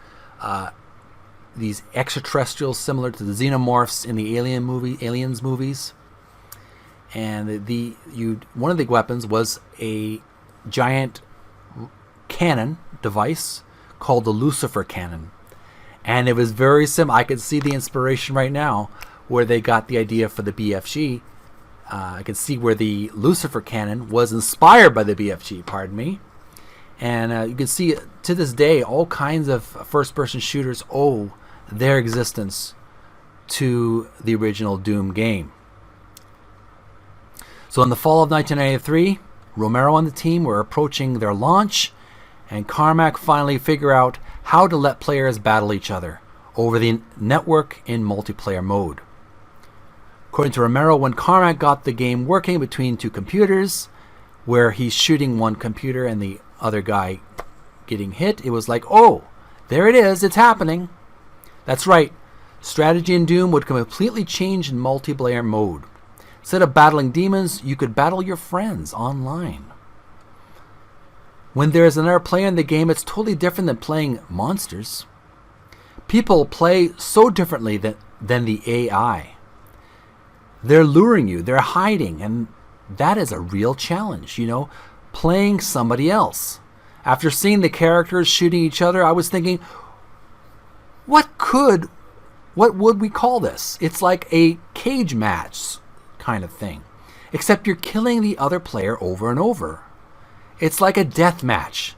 extraterrestrials similar to the xenomorphs in the Aliens movies. And one of the weapons was a giant cannon device called the Lucifer cannon, and it was very simple. I could see the inspiration right now where they got the idea for the BFG. I could see where the Lucifer cannon was inspired by the BFG, pardon me. And you can see to this day all kinds of first-person shooters owe their existence to the original Doom game. So in the fall of 1993, Romero and the team were approaching their launch, and Carmack finally figured out how to let players battle each other over the network in multiplayer mode. According to Romero, when Carmack got the game working between two computers, where he's shooting one computer and the other guy getting hit, it was like, oh, there it is, it's happening. That's right, strategy in Doom would completely change in multiplayer mode. Instead of battling demons, you could battle your friends online. When there's another player in the game, it's totally different than playing monsters. People play so differently than the AI. They're luring you, they're hiding, and that is a real challenge, playing somebody else. After seeing the characters shooting each other, I was thinking, what would we call this? It's like a cage match kind of thing, except you're killing the other player over and over. It's like a death match.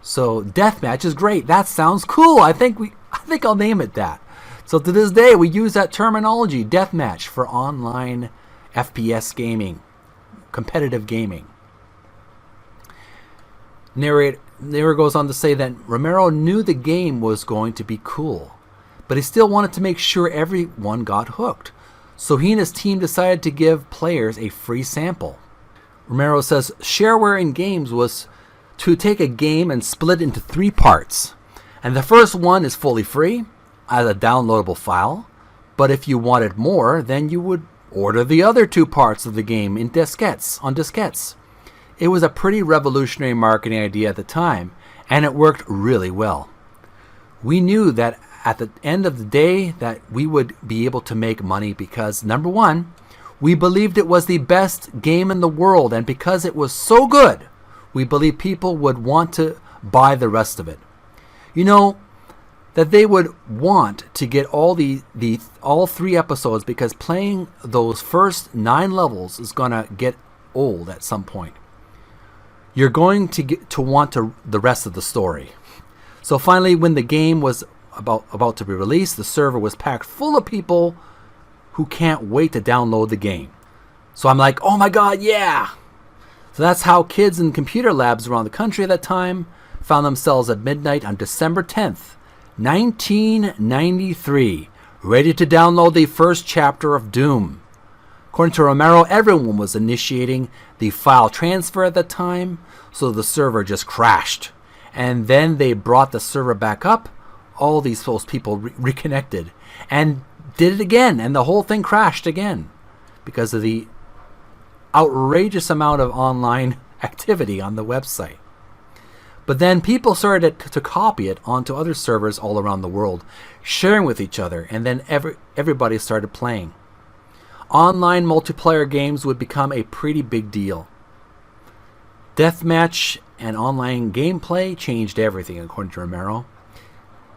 So death match is great. That sounds cool. I think I'll name it that. So to this day, we use that terminology, death match, for online FPS gaming, competitive gaming. Narrator goes on to say that Romero knew the game was going to be cool, but he still wanted to make sure everyone got hooked. So he and his team decided to give players a free sample. Romero says shareware in games was to take a game and split it into 3 parts. And the first one is fully free as a downloadable file. But if you wanted more, then you would order the other 2 parts of the game on diskettes. It was a pretty revolutionary marketing idea at the time, and it worked really well. We knew that at the end of the day that we would be able to make money because, number one, we believed it was the best game in the world, and because it was so good, we believed people would want to buy the rest of it. That they would want to get all all 3 episodes, because playing those first 9 levels is going to get old at some point. You're going to want the rest of the story. So finally, when the game was about to be released, the server was packed full of people who can't wait to download the game. So I'm like, oh my god, yeah! So that's how kids in computer labs around the country at that time found themselves at midnight on December 10th, 1993, ready to download the first chapter of Doom. According to Romero, everyone was initiating the file transfer at that time, so the server just crashed. And then they brought the server back up, all those people reconnected, and did it again, and the whole thing crashed again because of the outrageous amount of online activity on the website. But then people started to copy it onto other servers all around the world, sharing with each other, and then everybody started playing. Online multiplayer games would become a pretty big deal. Deathmatch and online gameplay changed everything, according to Romero.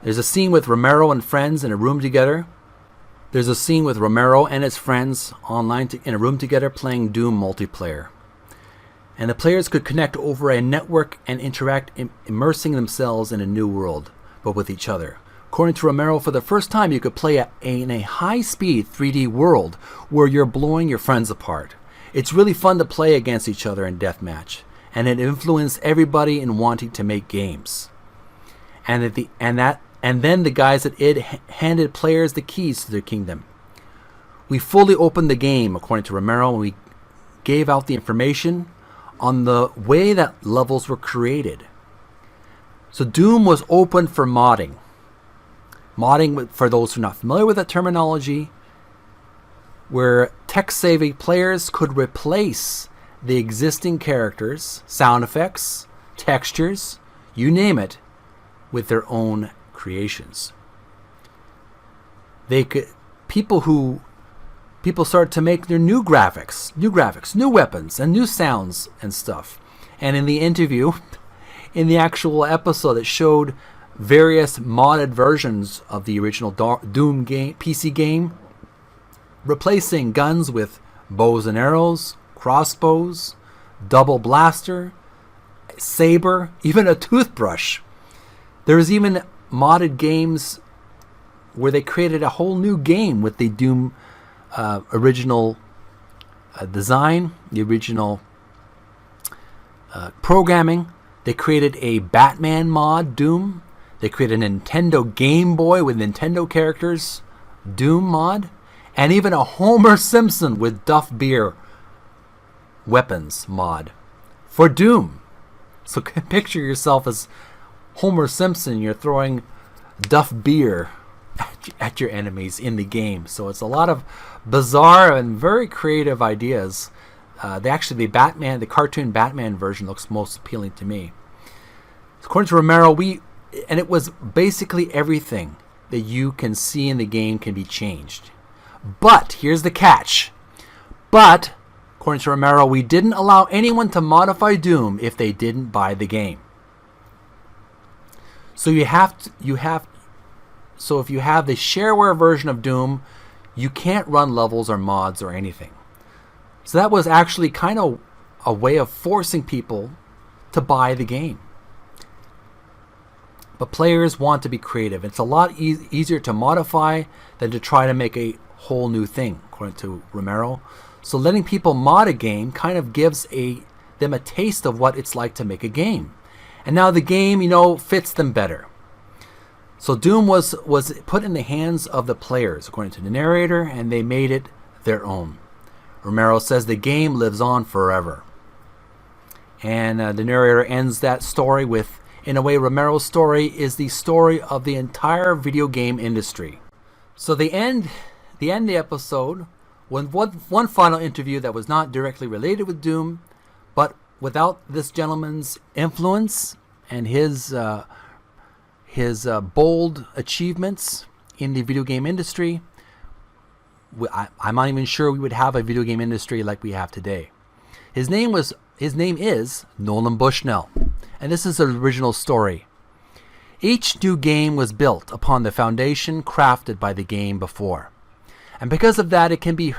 There's a scene with Romero and friends in a room together. There's a scene with Romero and his friends online in a room together playing Doom multiplayer. And the players could connect over a network and interact, immersing themselves in a new world, but with each other. According to Romero, for the first time you could play in a high-speed 3D world where you're blowing your friends apart. It's really fun to play against each other in deathmatch, and it influenced everybody in wanting to make games. And then the guys at id handed players the keys to their kingdom. We fully opened the game, according to Romero, and we gave out the information on the way that levels were created. So Doom was open for modding. Modding, for those who are not familiar with that terminology, where tech-savvy players could replace the existing characters, sound effects, textures, you name it, with their own creations. People started to make their new graphics, new weapons, and new sounds and stuff. And in the interview, in the actual episode, it showed various modded versions of the original Doom game, PC game, replacing guns with bows and arrows, crossbows, double blaster, saber, even a toothbrush. There's even modded games where they created a whole new game with the Doom original design, the original programming. They created a Batman mod Doom. They created a Nintendo Game Boy with Nintendo characters, Doom mod, and even a Homer Simpson with Duff Beer weapons mod for Doom. So picture yourself as Homer Simpson. You're throwing Duff Beer at your enemies in the game. So it's a lot of bizarre and very creative ideas. The cartoon Batman version looks most appealing to me. According to Romero, and it was basically everything that you can see in the game can be changed. But here's the catch. But according to Romero, we didn't allow anyone to modify Doom if they didn't buy the game. So so if you have the shareware version of Doom, you can't run levels or mods or anything. So that was actually kind of a way of forcing people to buy the game. But players want to be creative. It's a lot easier to modify than to try to make a whole new thing, according to Romero. So letting people mod a game kind of gives them a taste of what it's like to make a game. And now the game, fits them better. So Doom was put in the hands of the players, according to the narrator, and they made it their own. Romero says the game lives on forever. And the narrator ends that story with, in a way, Romero's story is the story of the entire video game industry. So they end the episode with one final interview that was not directly related with Doom, but without this gentleman's influence and his bold achievements in the video game industry, I'm not even sure we would have a video game industry like we have today. His name is Nolan Bushnell, and this is the original story. Each new game was built upon the foundation crafted by the game before. And because of that, it can be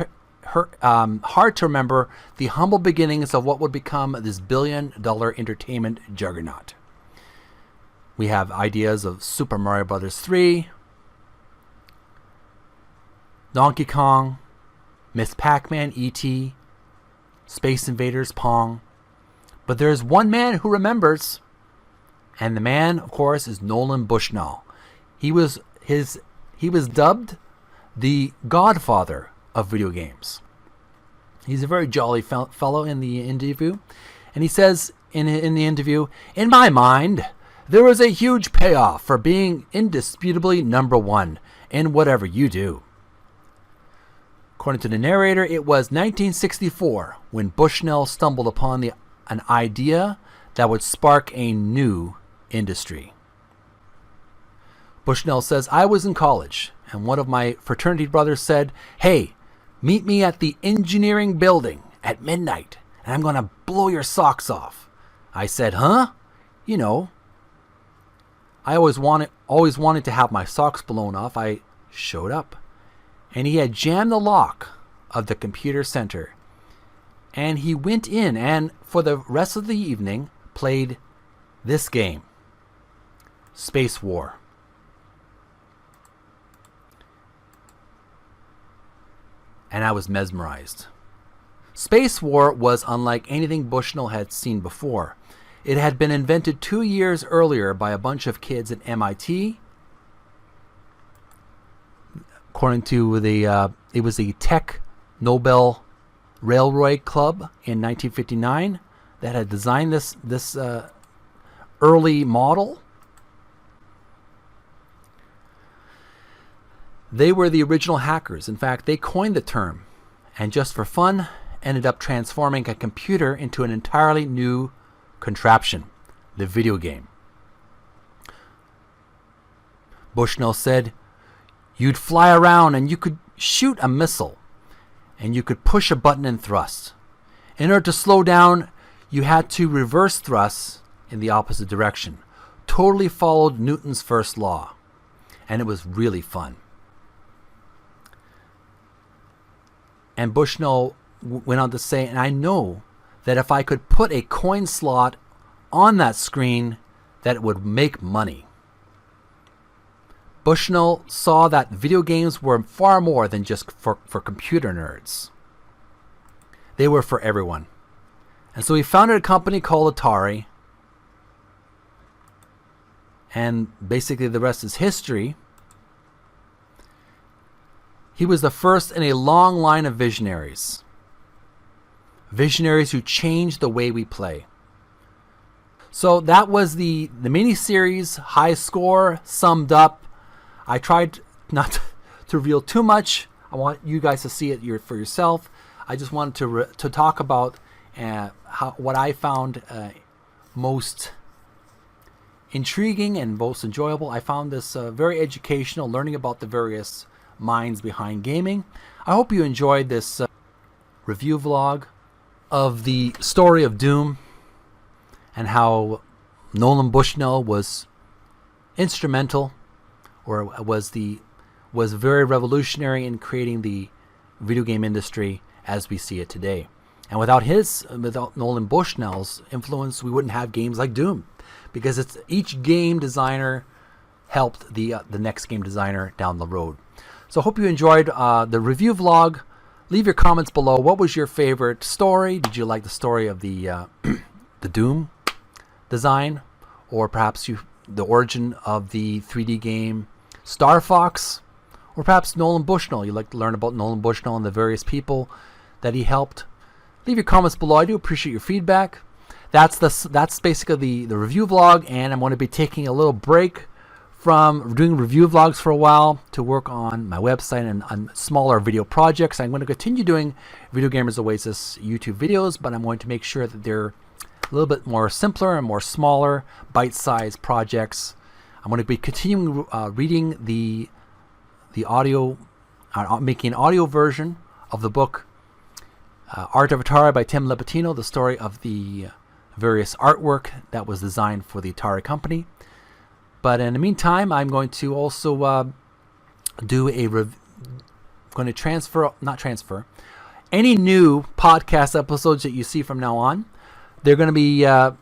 hard to remember the humble beginnings of what would become this billion-dollar entertainment juggernaut. We have ideas of Super Mario Bros. 3, Donkey Kong, Miss Pac-Man, E.T., Space Invaders, Pong. But there's one man who remembers, and the man, of course, is Nolan Bushnell. He was dubbed the Godfather of video games. He's a very jolly fellow in the interview, and he says in the interview, "In my mind, there was a huge payoff for being indisputably number one in whatever you do." According to the narrator, it was 1964 when Bushnell stumbled upon an idea that would spark a new industry. Bushnell says, "I was in college, and one of my fraternity brothers said, 'Hey, meet me at the engineering building at midnight, and I'm going to blow your socks off.' I said, 'Huh?' I always wanted to have my socks blown off. I showed up, and he had jammed the lock of the computer center. And he went in and, for the rest of the evening, played this game, Space War. And I was mesmerized. Space War was unlike anything Bushnell had seen before. It had been invented 2 years earlier by a bunch of kids at MIT. According to it was the Tech Nobel Railroad Club in 1959 that had designed this early model. They were the original hackers. In fact, they coined the term, and just for fun, ended up transforming a computer into an entirely new contraption, the video game. Bushnell said, "You'd fly around and you could shoot a missile, and you could push a button and thrust. In order to slow down, you had to reverse thrust in the opposite direction. Totally followed Newton's first law, and it was really fun." And Bushnell went on to say, "And I know that if I could put a coin slot on that screen, that it would make money." Bushnell saw that video games were far more than just for computer nerds. They were for everyone. And so he founded a company called Atari. and basically the rest is history. He was the first in a long line of visionaries. Visionaries who changed the way we play. So that was the mini-series, high score, summed up. I tried not to reveal too much. I want you guys to see it for yourself. I just wanted to talk about what I found most intriguing and most enjoyable. I found this very educational, learning about the various minds behind gaming. I hope you enjoyed this review vlog of the story of Doom and how Nolan Bushnell was instrumental, or was very revolutionary in creating the video game industry as we see it today. And without Nolan Bushnell's influence, we wouldn't have games like Doom, because each game designer helped the next game designer down the road. So I hope you enjoyed the review vlog. Leave your comments below. What was your favorite story? Did you like the story of the the Doom design, or perhaps the origin of the 3D game StarFox, or perhaps Nolan Bushnell? You'd like to learn about Nolan Bushnell and the various people that he helped? Leave your comments below. I do appreciate your feedback. That's basically the review vlog, and I'm going to be taking a little break from doing review vlogs for a while to work on my website and on smaller video projects. I'm going to continue doing Video Gamers Oasis YouTube videos, but I'm going to make sure that they're a little bit more simpler and more smaller, bite-sized projects. I'm going to be continuing reading the audio, making an audio version of the book Art of Atari by Tim Lipatino, the story of the various artwork that was designed for the Atari company. But in the meantime, I'm going to also not transfer any new podcast episodes that you see from now on. They're going to be, I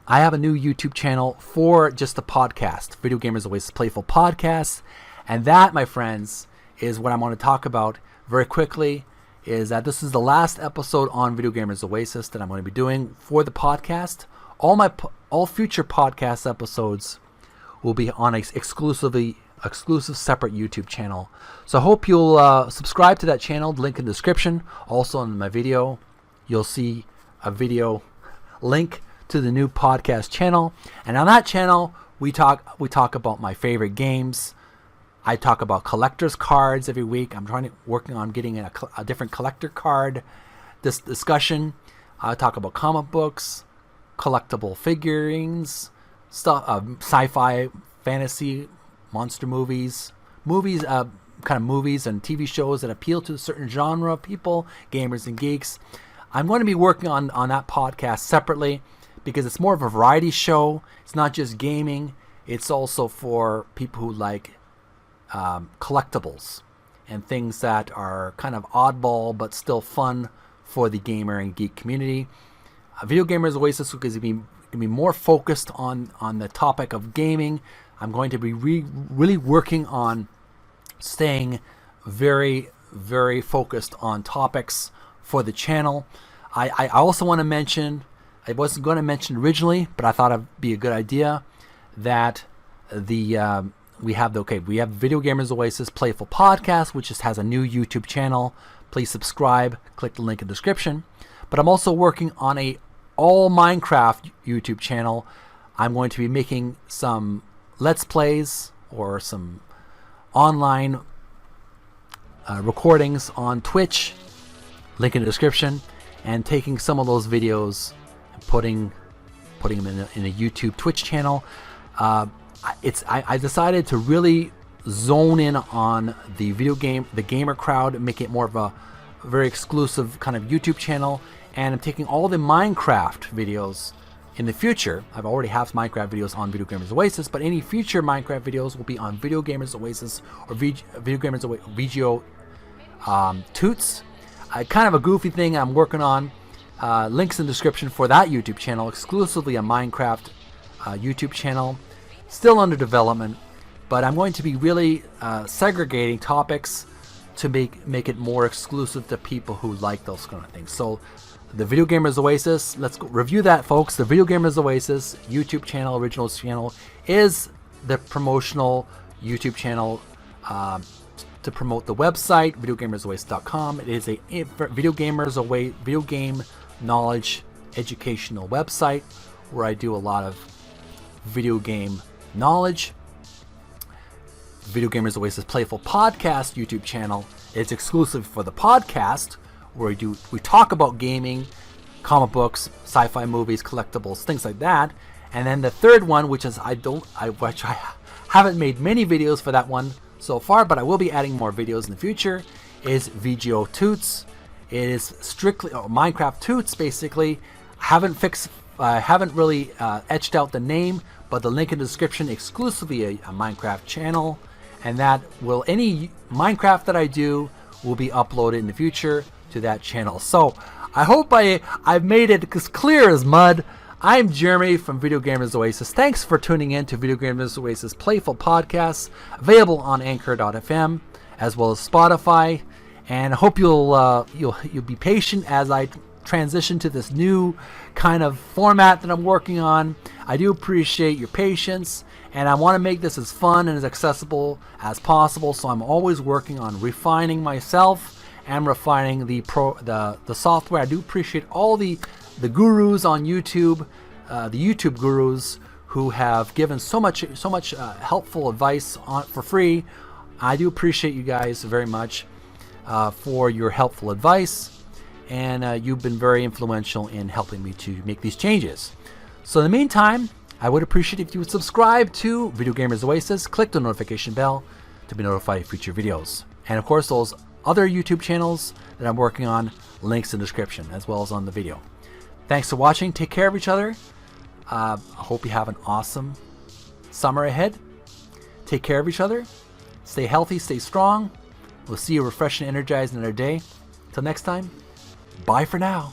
have a new YouTube channel for just the podcast, Video Gamers Oasis Playful Podcast. And that, my friends, is what I want to talk about very quickly, is that this is the last episode on Video Gamers Oasis that I'm going to be doing for the podcast. All future podcast episodes will be on an exclusive separate YouTube channel. So I hope you'll subscribe to that channel. Link in the description. Also in my video, you'll see a video link to the new podcast channel. And on that channel, we talk about my favorite games. I talk about collector's cards every week. I'm working on getting a different collector card discussion. I talk about comic books, collectible figurines, stuff, sci-fi, fantasy, monster movies, kind of movies and TV shows that appeal to a certain genre of people, gamers and geeks. I'm going to be working on that podcast separately, because it's more of a variety show. It's not just gaming. It's also for people who like collectibles and things that are kind of oddball but still fun for the gamer and geek community. Video Gamers Oasis is going to be more focused on the topic of gaming. I'm going to be really working on staying very, very focused on topics for the channel. I also want to mention, I wasn't going to mention originally, but I thought it'd be a good idea, that we have Video Gamers Oasis Playful Podcast, which just has a new YouTube channel. Please subscribe. Click the link in the description. But I'm also working on a all Minecraft YouTube channel. I'm going to be making some Let's Plays or some online recordings on Twitch. Link in the description. And taking some of those videos and putting them in a YouTube Twitch channel. I decided to really zone in on the gamer crowd, and make it more of a very exclusive kind of YouTube channel. And I'm taking all the Minecraft videos in the future. I've already have Minecraft videos on Video Gamers Oasis, but any future Minecraft videos will be on Video Gamers Oasis or Video Gamers VGO Toots. Kind of a goofy thing I'm working on. Links in the description for that YouTube channel, exclusively a Minecraft YouTube channel. Still under development, but I'm going to be really segregating topics to make it more exclusive to people who like those kind of things. So the Video Gamers Oasis, let's go review that, folks. The Video Gamers Oasis YouTube channel, original channel, is the promotional YouTube channel to promote the website, videogamersoasis.com. It is a video game knowledge educational website where I do a lot of video game knowledge. Video Gamers Oasis Playful Podcast YouTube channel is exclusive for the podcast, where we talk about gaming, comic books, sci-fi movies, collectibles, things like that. And then the third one, which I haven't made many videos for that one so far, but I will be adding more videos in the future, is VGO Toots. It is strictly Minecraft Toots, basically. I haven't really etched out the name, but the link in the description, exclusively a Minecraft channel, and that will, any Minecraft that I do will be uploaded in the future to that channel. So I hope I've made it as clear as mud. I'm Jeremy from Video Gamers Oasis. Thanks for tuning in to Video Gamers Oasis Playful Podcasts, available on Anchor.fm as well as Spotify. And I hope you'll be patient as I transition to this new kind of format that I'm working on. I do appreciate your patience, and I want to make this as fun and as accessible as possible. So I'm always working on refining myself and refining the software. I do appreciate all the gurus on YouTube, the YouTube gurus who have given so much helpful advice for free. I do appreciate you guys very much for your helpful advice, and you've been very influential in helping me to make these changes. So in the meantime, I would appreciate if you would subscribe to Video Gamers Oasis, click the notification bell to be notified of future videos. And of course, those other YouTube channels that I'm working on, links in the description as well as on the video. Thanks for watching. Take care of each other. I hope you have an awesome summer ahead. Take care of each other. Stay healthy, stay strong. We'll see you refreshed and energized in another day. Till next time, bye for now.